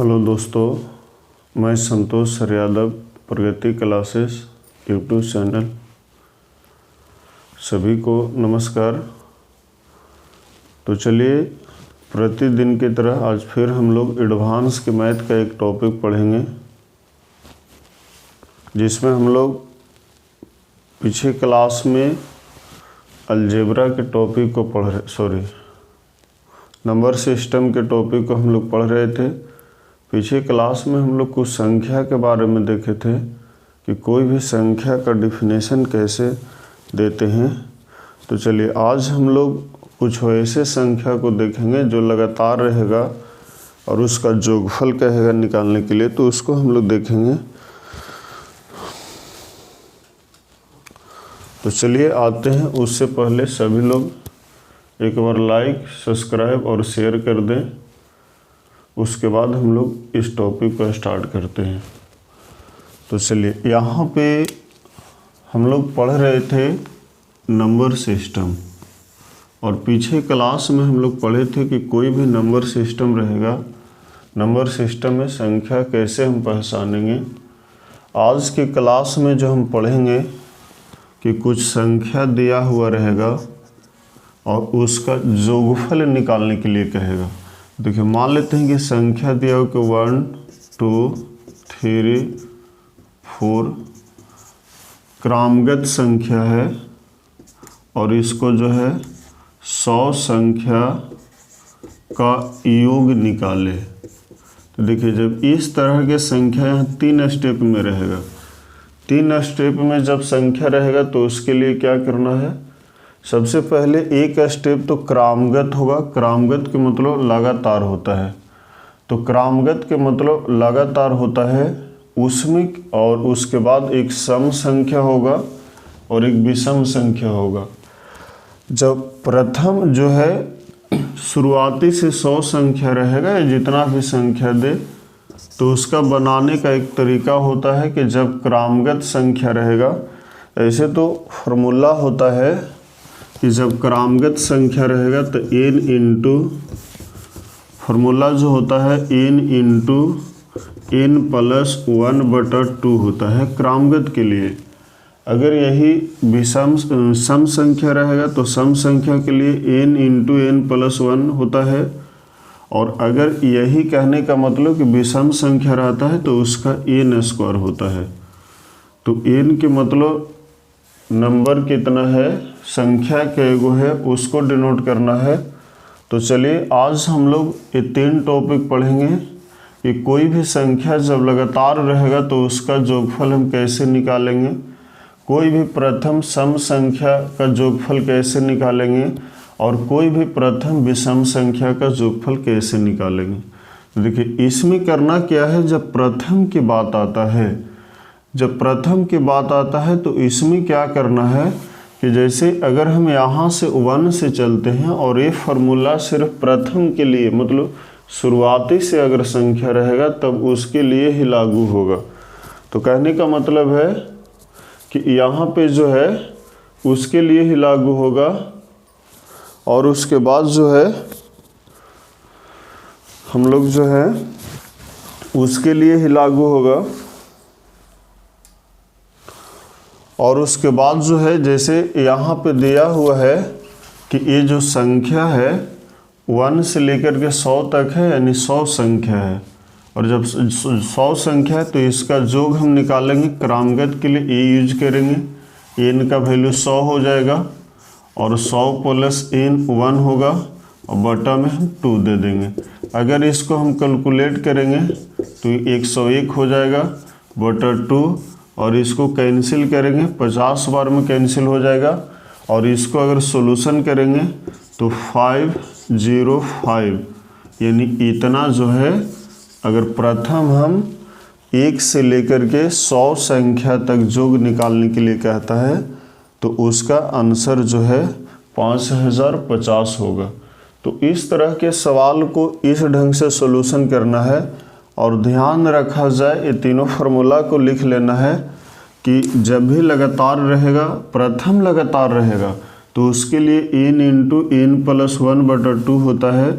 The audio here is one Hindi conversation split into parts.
हेलो दोस्तों, मैं संतोष सर यादव, प्रगति क्लासेस यूट्यूब चैनल। सभी को नमस्कार। तो चलिए, प्रतिदिन की तरह आज फिर हम लोग एडवांस के मैथ का एक टॉपिक पढ़ेंगे, जिसमें हम लोग पीछे क्लास में अलजेब्रा के टॉपिक को नंबर सिस्टम के टॉपिक को हम लोग पढ़ रहे थे। पीछे क्लास में हम लोग कुछ संख्या के बारे में देखे थे कि कोई भी संख्या का डिफिनेशन कैसे देते हैं। तो चलिए, आज हम लोग कुछ ऐसे संख्या को देखेंगे जो लगातार रहेगा और उसका जोगफल कहेगा निकालने के लिए, तो उसको हम लोग देखेंगे। तो चलिए आते हैं। उससे पहले सभी लोग एक बार लाइक, सब्सक्राइब और शेयर कर दें। उसके बाद हम लोग इस टॉपिक को स्टार्ट करते हैं। तो चलिए, यहाँ पे हम लोग पढ़ रहे थे नंबर सिस्टम, और पीछे क्लास में हम लोग पढ़े थे कि कोई भी नंबर सिस्टम रहेगा, नंबर सिस्टम में संख्या कैसे हम पहचानेंगे। आज की क्लास में जो हम पढ़ेंगे कि कुछ संख्या दिया हुआ रहेगा और उसका जोगफल निकालने के लिए कहेगा। देखिए, मान लेते हैं कि संख्या दिया हो कि 1 2 3 4 क्रमगत संख्या है, और इसको जो है 100 संख्या का योग निकाले। तो देखिए, जब इस तरह के संख्या यहाँ 3 स्टेप में रहेगा, 3 स्टेप में जब संख्या रहेगा तो उसके लिए क्या करना है। सबसे पहले एक स्टेप तो क्रमगत होगा। क्रमगत के मतलब लगातार होता है, तो क्रमगत के मतलब लगातार होता है उसमें, और उसके बाद एक सम संख्या होगा और एक विषम संख्या होगा। जब प्रथम जो है शुरुआती से 100 संख्या रहेगा या जितना भी संख्या दे, तो उसका बनाने का एक तरीका होता है कि जब क्रमगत संख्या रहेगा, ऐसे तो फॉर्मूला होता है कि जब क्रमगत संख्या रहेगा तो n इंटू फॉर्मूला जो होता है n इंटू n प्लस 1/2 होता है क्रमगत के लिए। अगर यही विषम सम संख्या रहेगा तो सम संख्या के लिए n इंटू n प्लस 1 होता है, और अगर यही कहने का मतलब कि विषम संख्या रहता है तो उसका n² होता है। तो n के मतलब नंबर कितना है, संख्या कैगो है, उसको डिनोट करना है। तो चलिए, आज हम लोग ये 3 टॉपिक पढ़ेंगे कि कोई भी संख्या जब लगातार रहेगा तो उसका जोगफल हम कैसे निकालेंगे, कोई भी प्रथम सम संख्या का जोगफल कैसे निकालेंगे, और कोई भी प्रथम विषम संख्या का जोगफल कैसे निकालेंगे। देखिए, इसमें करना क्या है, जब प्रथम की बात आता है, जब प्रथम की बात आता है तो इसमें क्या करना है कि जैसे अगर हम यहाँ से 1 से चलते हैं और ये फार्मूला सिर्फ प्रथम के लिए, मतलब शुरुआती से अगर संख्या रहेगा तब उसके लिए ही लागू होगा। तो कहने का मतलब है कि यहाँ पे जो है उसके लिए ही लागू होगा, और उसके बाद जो है हम लोग जो है उसके लिए ही लागू होगा, और उसके बाद जो है जैसे यहाँ पे दिया हुआ है कि ये जो संख्या है 1 से लेकर के 100 तक है, यानी 100 संख्या है, और जब 100 संख्या है तो इसका जोग हम निकालेंगे। क्रमगत के लिए ए यूज करेंगे, n का वैल्यू 100 हो जाएगा, और 100 प्लस n 1 होगा, और बटा में हम 2 दे देंगे। अगर इसको हम कैलकुलेट करेंगे तो 101 हो जाएगा बटा 2, और इसको कैंसिल करेंगे 50 बार में कैंसिल हो जाएगा, और इसको अगर सॉल्यूशन करेंगे तो 505, यानी इतना जो है, अगर प्रथम हम 1 से लेकर के 100 संख्या तक जोग निकालने के लिए कहता है तो उसका आंसर जो है 5050 होगा। तो इस तरह के सवाल को इस ढंग से सॉल्यूशन करना है, और ध्यान रखा जाए ये तीनों फार्मूला को लिख लेना है कि जब भी लगातार रहेगा, प्रथम लगातार रहेगा, तो उसके लिए n इंटू n प्लस 1/2 होता है।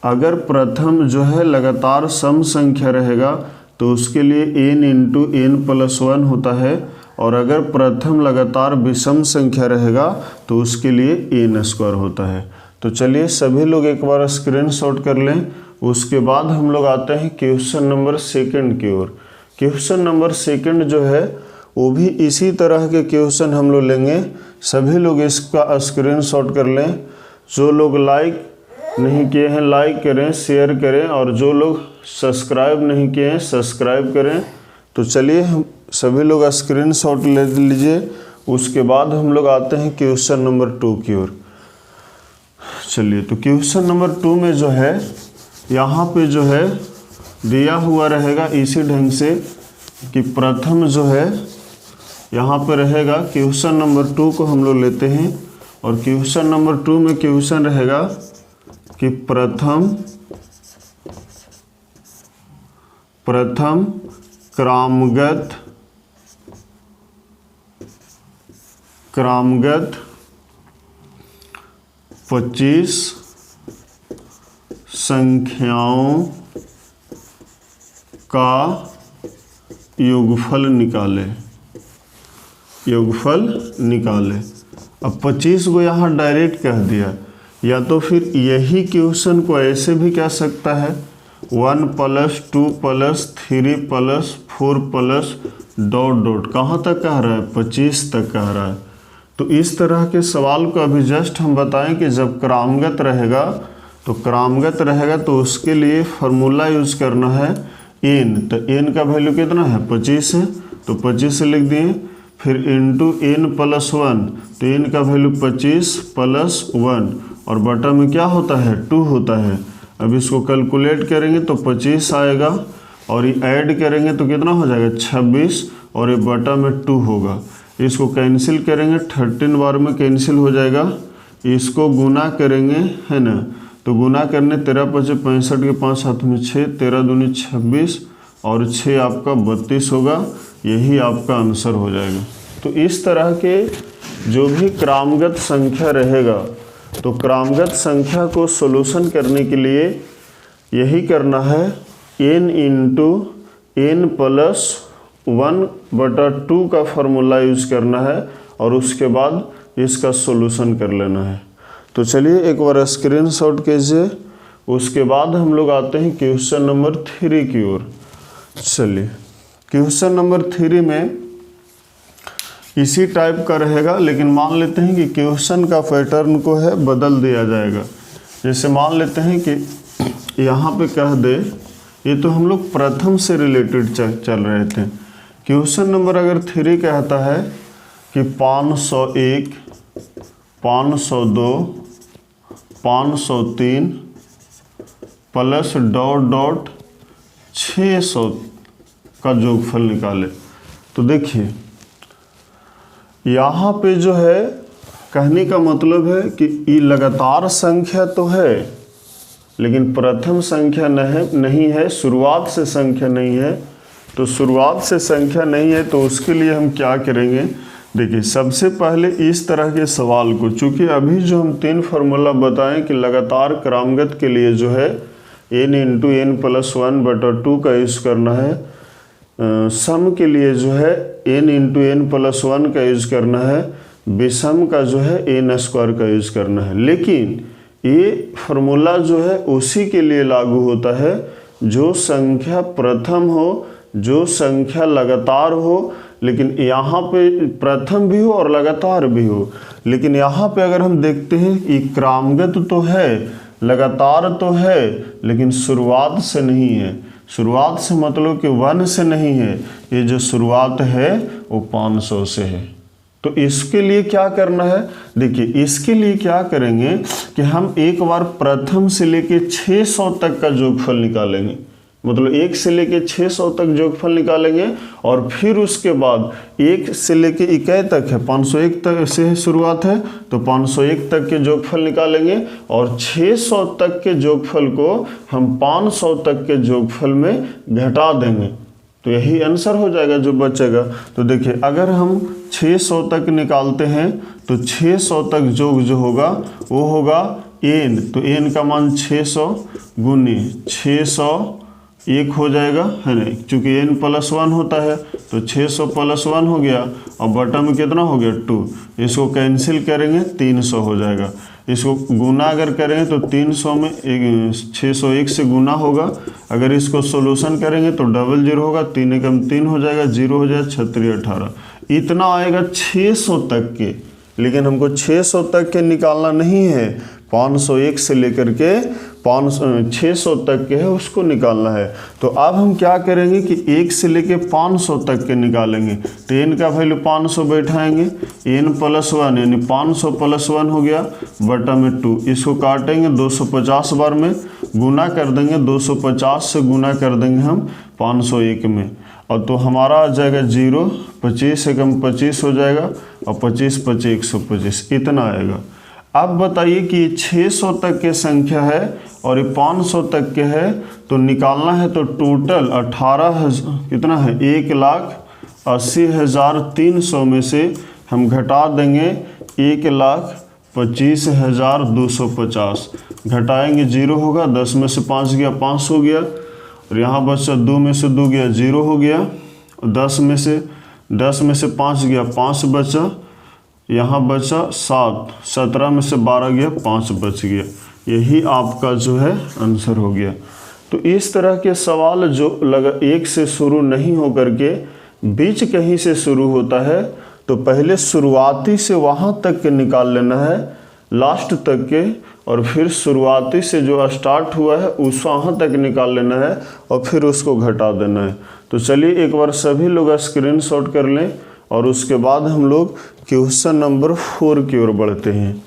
अगर प्रथम जो है लगातार सम संख्या रहेगा तो उसके लिए n इंटू एन प्लस 1 होता है, और अगर प्रथम लगातार विषम संख्या रहेगा तो उसके लिए n स्क्वायर होता है। तो चलिए सभी लोग एक बार स्क्रीनशॉट कर लें। उसके बाद हम लोग आते हैं क्वेश्चन नंबर सेकंड की ओर। क्वेश्चन नंबर सेकंड जो है वो भी इसी तरह के क्वेश्चन हम लोग लेंगे। सभी लोग इसका स्क्रीनशॉट कर लें। जो लोग लाइक नहीं किए हैं लाइक करें, शेयर करें, और जो लोग सब्सक्राइब नहीं किए हैं सब्सक्राइब करें। तो चलिए हम सभी लोग स्क्रीनशॉट ले लीजिए। उसके बाद हम लोग आते हैं क्वेश्चन नंबर 2 की ओर। चलिए तो क्वेश्चन नंबर 2 में जो है यहाँ पे जो है दिया हुआ रहेगा इसी ढंग से कि प्रथम जो है यहाँ पे रहेगा। क्वेश्चन नंबर 2 को हम लोग लेते हैं, और क्वेश्चन नंबर 2 में क्वेश्चन रहेगा कि प्रथम क्रमागत 25 संख्याओं का योगफल निकाले। अब 25 को यहाँ डायरेक्ट कह दिया, या तो फिर यही क्वेश्चन को ऐसे भी कह सकता है 1 + 2 + 3 + 4 + ... कहाँ तक कह रहा है? 25 तक कह रहा है। तो इस तरह के सवाल को अभी जस्ट हम बताएं कि जब क्रमागत रहेगा तो उसके लिए फार्मूला यूज करना है n। तो n का वैल्यू कितना है? 25 है, तो 25 से लिख दिए। फिर इंटू n + 1, तो n का वैल्यू 25 + 1, और बटा में क्या होता है? 2 होता है। अब इसको कैलकुलेट करेंगे तो 25 आएगा, और ये ऐड करेंगे तो कितना हो जाएगा? 26, और ये बटा में 2 होगा। इसको कैंसिल करेंगे, 13 बार में कैंसिल हो जाएगा। इसको गुना करेंगे, है ना, तो गुना करने 13 × 5 = 65 के 5 हाथ में 6, 13 दूनी 26, और 6 आपका 32 होगा। यही आपका आंसर हो जाएगा। तो इस तरह के जो भी क्रमागत संख्या रहेगा, तो क्रमागत संख्या को सॉल्यूशन करने के लिए यही करना है, n इंटू n + 1/2 का फार्मूला यूज़ करना है, और उसके बाद इसका सॉल्यूशन कर लेना है। तो चलिए एक बार स्क्रीनशॉट कीजिए। उसके बाद हम लोग आते हैं क्वेश्चन नंबर 3 की ओर। चलिए क्वेश्चन नंबर 3 में इसी टाइप का रहेगा, लेकिन मान लेते हैं कि क्वेश्चन का पैटर्न को है बदल दिया जाएगा। जैसे मान लेते हैं कि यहाँ पे कह दे, ये तो हम लोग प्रथम से रिलेटेड चल रहे थे। क्वेश्चन नंबर अगर 3 कहता है कि 501, 502, 503 + ... 600 का योगफल निकाले। तो देखिए यहाँ पे जो है कहने का मतलब है कि ये लगातार संख्या तो है, लेकिन प्रथम संख्या नहीं है, शुरुआत से संख्या नहीं है। तो शुरुआत से संख्या नहीं है तो उसके लिए हम क्या करेंगे? देखिए सबसे पहले इस तरह के सवाल को, चूँकि अभी जो हम 3 फार्मूला बताएं कि लगातार क्रमागत के लिए जो है n इंटू n + 1/2 का यूज़ करना है, सम के लिए जो है n इंटू n + 1 का यूज़ करना है, विषम का जो है n² का यूज़ करना है। लेकिन ये फार्मूला जो है उसी के लिए लागू होता है जो संख्या प्रथम हो, जो संख्या लगातार हो। लेकिन यहाँ पे प्रथम भी हो और लगातार भी हो, लेकिन यहाँ पे अगर हम देखते हैं कि क्रमागत तो है, लगातार तो है, लेकिन शुरुआत से नहीं है। शुरुआत से मतलब कि 1 से नहीं है, ये जो शुरुआत है वो 500 से है। तो इसके लिए क्या करना है? देखिए इसके लिए क्या करेंगे कि हम एक बार प्रथम से लेके 600 तक का योगफल निकालेंगे, मतलब 1 से लेके 600 तक योगफल निकालेंगे, और फिर उसके बाद 1 से लेके इकाई तक है, 501 तक से शुरुआत है, तो 501 तक के योगफल निकालेंगे, और 600 तक के योगफल को हम 500 तक के योगफल में घटा देंगे। तो यही आंसर हो जाएगा जो बचेगा। तो देखिए अगर हम 600 तक निकालते हैं तो 600 तक योग जो होगा वो होगा एन, तो एन का मान 600 गुने 601 हो जाएगा, है ना, चूँकि एन प्लस 1 होता है तो 600 प्लस 1 हो गया और बटा में कितना हो गया 2। इसको कैंसिल करेंगे 300 हो जाएगा। इसको गुना अगर करेंगे तो 300 में 601 से गुना होगा। अगर इसको सॉल्यूशन करेंगे तो डबल 0 होगा, 3 एकम 3 हो जाएगा, 0 हो जाएगा, 36 18 इतना आएगा 600 तक के। लेकिन हमको 600 तक के निकालना नहीं है, 501 से लेकर के 600 तक के है उसको निकालना है। तो अब हम क्या करेंगे कि 1 से लेके 500 तक के निकालेंगे। तो n का वैल्यू 500 बैठाएंगे, n प्लस 1 यानी 500 प्लस 1 हो गया बटा में 2। इसको काटेंगे 250 बार में, गुना कर देंगे 250 से गुना कर देंगे हम 501 में, और तो हमारा आ जाएगा 0, 25 एकम 25 हो जाएगा और 25 25 125 इतना आएगा। अब बताइए कि 600 तक के संख्या है और ये 500 तक के है, तो निकालना है तो टोटल 18 कितना है 1,80,300 में से हम घटा देंगे 1,25,250। घटाएंगे 0 होगा, 10 में से 5 गया 5 हो गया, और यहाँ बचा 2 में से 2 गया 0 हो गया, और 10 में से 5 गया 5 बचा, यहाँ बचा 7, 17 में से 12 गया 5 बच गया। यही आपका जो है आंसर हो गया। तो इस तरह के सवाल जो एक से शुरू नहीं हो करके बीच कहीं से शुरू होता है, तो पहले शुरुआती से वहाँ तक के निकाल लेना है लास्ट तक के, और फिर शुरुआती से जो स्टार्ट हुआ है उस वहाँ तक निकाल लेना है और फिर उसको घटा देना है। तो चलिए एक बार सभी लोग स्क्रीनशॉट कर लें और उसके बाद हम लोग क्वेश्चन नंबर 4 की ओर बढ़ते हैं।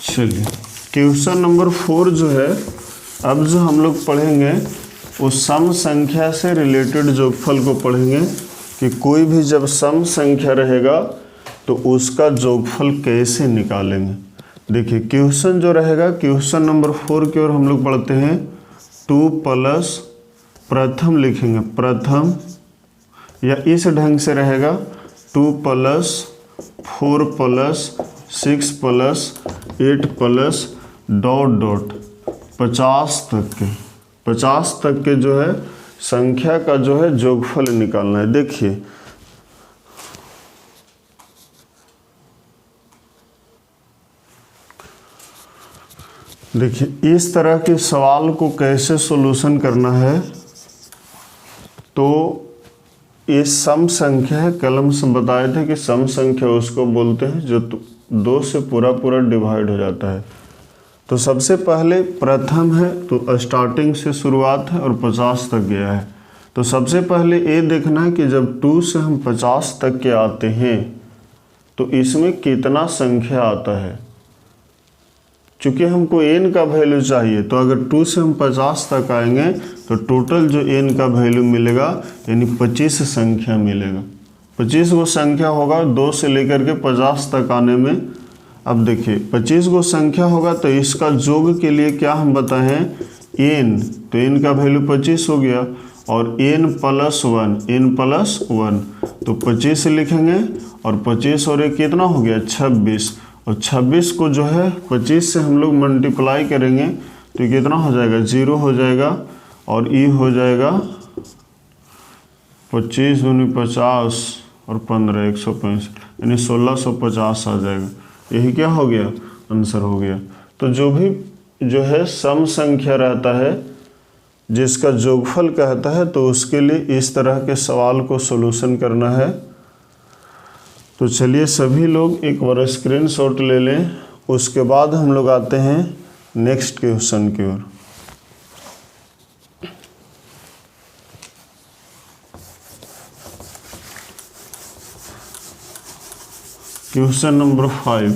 चलिए क्वेश्चन नंबर 4 जो है, अब जो हम लोग पढ़ेंगे उस सम संख्या से रिलेटेड जोगफल को पढ़ेंगे कि कोई भी जब सम संख्या रहेगा तो उसका जोगफल कैसे निकालेंगे। देखिए क्वेश्चन जो रहेगा, क्वेश्चन नंबर 4 की ओर हम लोग पढ़ते हैं। 2 प्लस प्रथम लिखेंगे, प्रथम, या इस ढंग से रहेगा 2 प्लस 4 प्लस 6 प्लस 8 प्लस ... 50 तक के जो है संख्या का जो है जोगफल निकालना है। देखिए इस तरह के सवाल को कैसे सॉल्यूशन करना है। तो ये सम संख्या है, कलम से बताए थे कि सम संख्या उसको बोलते हैं जो 2 से पूरा डिवाइड हो जाता है। तो सबसे पहले प्रथम है तो स्टार्टिंग से शुरुआत है और 50 तक गया है। तो सबसे पहले ये देखना है कि जब 2 से हम 50 तक के आते हैं तो इसमें कितना संख्या आता है। चूँकि हमको n का वैल्यू चाहिए, तो अगर 2 से हम 50 तक आएंगे तो टोटल जो n का वैल्यू मिलेगा यानी 25 संख्या मिलेगा। 25 वो संख्या होगा 2 से लेकर के 50 तक आने में। अब देखिए 25 गो संख्या होगा तो इसका जोग के लिए क्या हम बताए हैं n, तो n का वैल्यू 25 हो गया, और n प्लस 1 तो 25 लिखेंगे, और 25 और 1 कितना हो गया 26, और 26 को जो है 25 से हम लोग मल्टीप्लाई करेंगे तो ये कितना हो जाएगा 0 हो जाएगा, और e हो जाएगा 25 दूनी 50 और 15 165 यानी 1650 आ जाएगा। यही क्या हो गया आंसर हो गया। तो जो भी जो है सम संख्या रहता है जिसका जोगफल कहता है, तो उसके लिए इस तरह के सवाल को सॉल्यूशन करना है। तो चलिए सभी लोग एक बार स्क्रीनशॉट ले लें, उसके बाद हम लोग आते हैं नेक्स्ट क्वेश्चन की ओर। क्वेश्चन नंबर 5,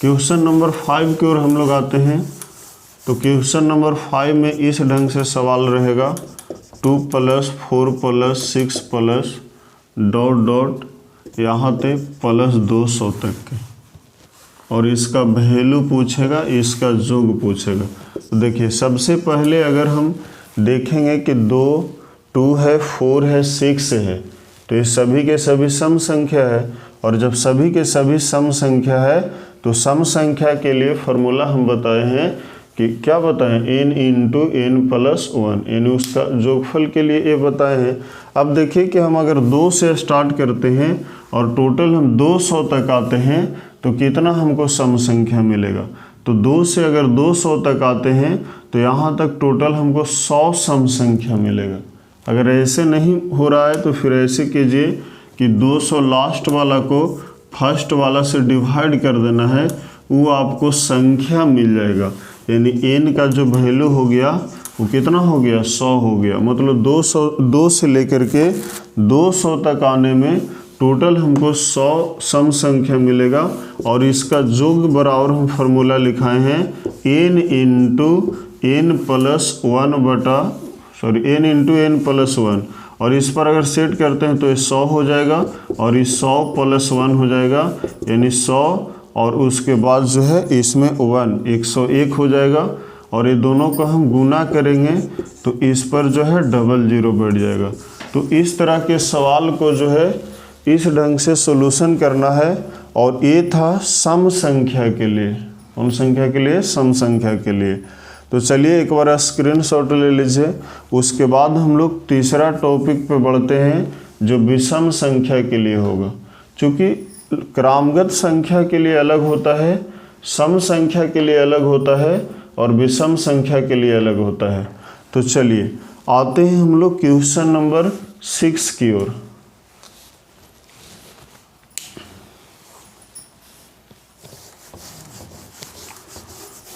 क्वेश्चन नंबर 5 की ओर हम लोग आते हैं। तो क्वेश्चन नंबर 5 में इस ढंग से सवाल रहेगा। 2 + 4 + 6 प्लस डॉट डॉट यहाँ तक प्लस 200 तक के, और इसका वैल्यू पूछेगा, इसका योग पूछेगा। तो देखिए सबसे पहले अगर हम देखेंगे कि 2 है, 4 है, 6 है, तो ये सभी के सभी सम संख्या है, और जब सभी के सभी सम संख्या है तो सम संख्या के लिए फॉर्मूला हम बताए हैं कि क्या बताएं, n × n + 1, यानी उसका योगफल के लिए ये बताए हैं। अब देखिए कि हम अगर 2 से स्टार्ट करते हैं और टोटल हम 200 तक आते हैं तो कितना हमको सम संख्या मिलेगा। तो 2 से अगर 200 तक आते हैं तो यहाँ तक टोटल हमको 100 सम संख्या मिलेगा। अगर ऐसे नहीं हो रहा है तो फिर ऐसे कीजिए कि 200 लास्ट वाला को फर्स्ट वाला से डिवाइड कर देना है, वो आपको संख्या मिल जाएगा। यानी n का जो वैल्यू हो गया वो कितना हो गया, 100 हो गया। मतलब 2 से लेकर के 200 तक आने में टोटल हमको 100 सम संख्या मिलेगा, और इसका योग बराबर हम फार्मूला लिखाए हैं n × n + 1, और इस पर अगर सेट करते हैं तो ये 100 हो जाएगा, और ये 100 + 1 हो जाएगा, यानी 100, और उसके बाद जो है इसमें 1 101 हो जाएगा, और ये दोनों को हम गुना करेंगे तो इस पर जो है 00 बैठ जाएगा। तो इस तरह के सवाल को जो है इस ढंग से सॉल्यूशन करना है, और ये था सम संख्या के लिए। कौन संख्या के लिए? सम संख्या के लिए। तो चलिए एक बार स्क्रीनशॉट ले लीजिए। उसके बाद हम लोग तीसरा टॉपिक पे बढ़ते हैं जो विषम संख्या के लिए होगा। चूँकि क्रमगत संख्या के लिए अलग होता है, सम संख्या के लिए अलग होता है, और विषम संख्या के लिए अलग होता है। तो चलिए आते हैं हम लोग क्वेश्चन नंबर 6 की ओर।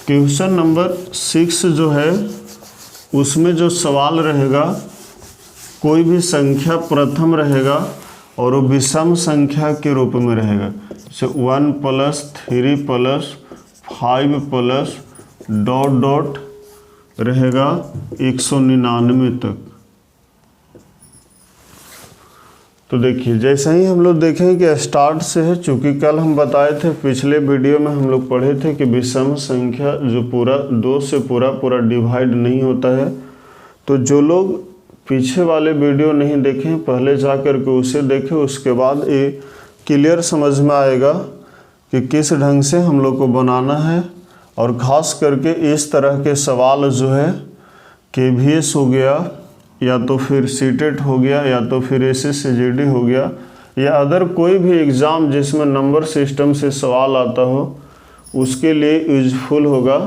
क्वेश्चन नंबर 6 जो है उसमें जो सवाल रहेगा, कोई भी संख्या प्रथम रहेगा और वो विषम संख्या के रूप में रहेगा। जैसे 1 + 3 + 5 + डॉट डॉट रहेगा 199 तक। तो देखिए जैसे ही हम लोग देखें कि स्टार्ट से है, चूँकि कल हम बताए थे, पिछले वीडियो में हम लोग पढ़े थे कि विषम संख्या जो पूरा 2 से पूरा डिवाइड नहीं होता है। तो जो लोग पीछे वाले वीडियो नहीं देखें, पहले जा कर के उसे देखें, उसके बाद ये क्लियर समझ में आएगा कि किस ढंग से हम लोग को बनाना है। और ख़ास करके इस तरह के सवाल जो है KVS हो गया, या तो फिर सीटेट हो गया, या तो फिर SSCGD हो गया, या अदर कोई भी एग्ज़ाम जिसमें नंबर सिस्टम से सवाल आता हो, उसके लिए यूजफुल होगा।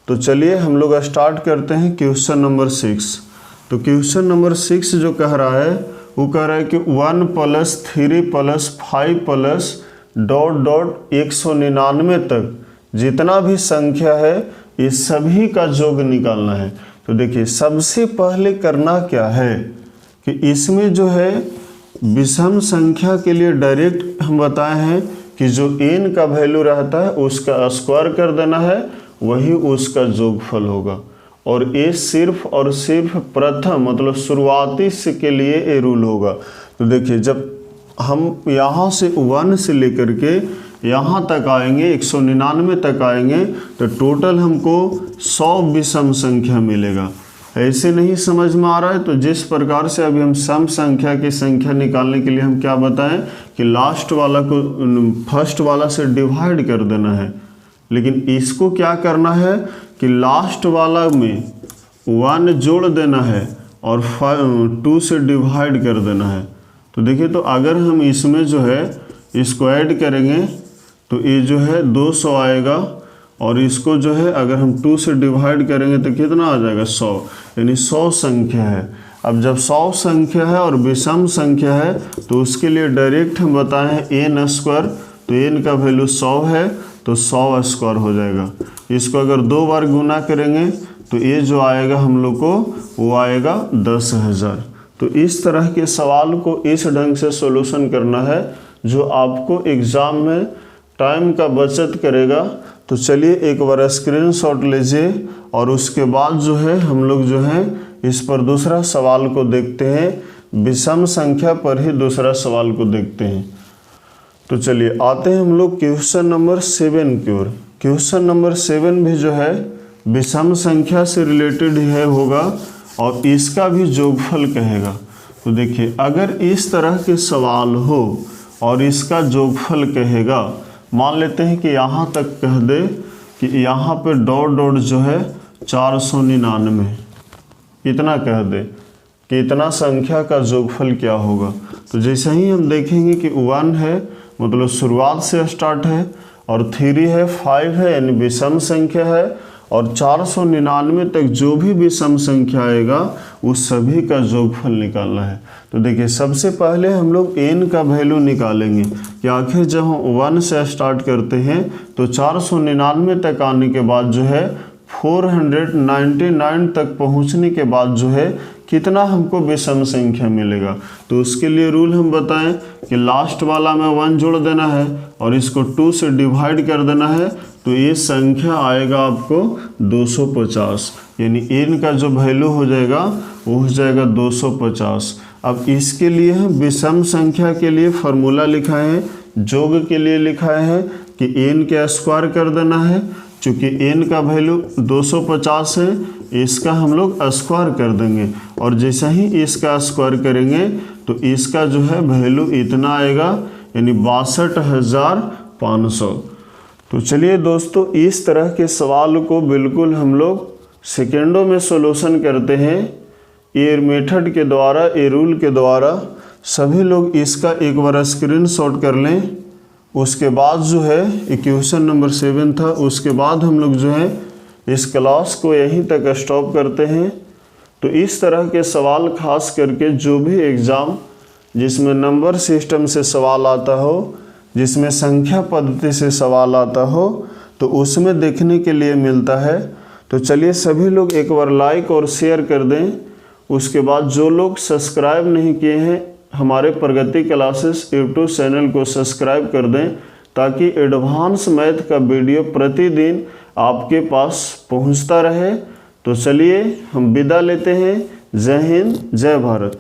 तो चलिए हम लोग स्टार्ट करते हैं क्वेश्चन नंबर 6। तो क्वेश्चन नंबर 6 जो कह रहा है वो कह रहा है कि 1 + 3 + 5 + डॉट डॉट 199 तक जितना भी संख्या है ये सभी का योग निकालना है। तो देखिए सबसे पहले करना क्या है कि इसमें जो है विषम संख्या के लिए डायरेक्ट हम बताए हैं कि जो n का वैल्यू रहता है उसका स्क्वायर कर देना है, वही उसका योगफल होगा। और ये सिर्फ और सिर्फ प्रथम मतलब शुरुआती से के लिए ये रूल होगा। तो देखिए जब हम यहाँ से 1 से लेकर के यहाँ तक आएंगे, 199 तक आएंगे, तो टोटल हमको 100 विषम संख्या मिलेगा। ऐसे नहीं समझ में आ रहा है तो जिस प्रकार से अभी हम सम संख्या की संख्या निकालने के लिए हम क्या बताएं कि लास्ट वाला को फर्स्ट वाला से डिवाइड कर देना है, लेकिन इसको क्या करना है कि लास्ट वाला में 1 जोड़ देना है और 2 से डिवाइड कर देना है। तो देखिए तो अगर हम इसमें जो है इसको ऐड करेंगे तो ये जो है 200 आएगा, और इसको जो है अगर हम 2 से डिवाइड करेंगे तो कितना आ जाएगा 100, यानी 100 संख्या है। अब जब 100 संख्या है और विषम संख्या है तो उसके लिए डायरेक्ट हम बताए हैं n², तो n का वैल्यू 100 है तो 100 स्क्वायर हो जाएगा। इसको अगर 2 बार गुना करेंगे तो ये जो आएगा हम लोग को वो आएगा 10,000। तो इस तरह के सवाल को इस ढंग से सॉल्यूशन करना है जो आपको एग्ज़ाम में टाइम का बचत करेगा। तो चलिए एक बार स्क्रीनशॉट लीजिए और उसके बाद जो है हम लोग जो है इस पर दूसरा सवाल को देखते हैं। विषम संख्या पर ही दूसरा सवाल को देखते हैं। तो चलिए आते हैं हम लोग क्वेश्चन नंबर 7 की ओर। क्वेश्चन नंबर 7 भी जो है विषम संख्या से रिलेटेड ही है होगा और इसका भी जोगफल कहेगा। तो देखिए अगर इस तरह के सवाल हो और इसका जोगफल कहेगा, मान लेते हैं कि यहाँ तक कह दे कि यहाँ पे डॉट डॉट जो है 499, इतना कह दे कि इतना संख्या का जोगफल क्या होगा। तो जैसे ही हम देखेंगे कि 1 है मतलब शुरुआत से स्टार्ट है और 3 है 5 है यानी विषम संख्या है और 499 तक जो भी विषम संख्या आएगा उस सभी का जोगफल निकालना है। तो देखिए सबसे पहले हम लोग n का वैल्यू निकालेंगे कि आखिर जब हम 1 से स्टार्ट करते हैं तो 499 तक आने के बाद जो है 499 तक पहुंचने के बाद जो है कितना हमको विषम संख्या मिलेगा। तो उसके लिए रूल हम बताएं कि लास्ट वाला में 1 जोड़ देना है और इसको 2 से डिवाइड कर देना है। तो ये संख्या आएगा आपको 250, यानी n का जो वैल्यू हो जाएगा वो हो जाएगा 250। अब इसके लिए हम विषम संख्या के लिए फार्मूला लिखा है, जोग के लिए लिखा है कि n के स्क्वायर कर देना है। चूँकि n का वैल्यू 250 है, इसका हम लोग स्क्वायर कर देंगे और जैसा ही इसका स्क्वायर करेंगे तो इसका जो है वैल्यू इतना आएगा यानी 62,500। तो चलिए दोस्तों इस तरह के सवाल को बिल्कुल हम लोग सेकेंडों में सॉल्यूशन करते हैं। ये मेथड के द्वारा, ये रूल के द्वारा सभी लोग इसका एक बार स्क्रीनशॉट कर लें। उसके बाद जो है क्वेश्चन नंबर 7 था, उसके बाद हम लोग जो है इस क्लास को यहीं तक स्टॉप करते हैं। तो इस तरह के सवाल खास करके जो भी एग्ज़ाम जिसमें नंबर सिस्टम से सवाल आता हो, जिसमें संख्या पद्धति से सवाल आता हो, तो उसमें देखने के लिए मिलता है। तो चलिए सभी लोग एक बार लाइक और शेयर कर दें। उसके बाद जो लोग सब्सक्राइब नहीं किए हैं हमारे प्रगति क्लासेस यूट्यूब चैनल को सब्सक्राइब कर दें ताकि एडवांस मैथ का वीडियो प्रतिदिन आपके पास पहुंचता रहे। तो चलिए हम विदा लेते हैं। जय हिंद, जय भारत।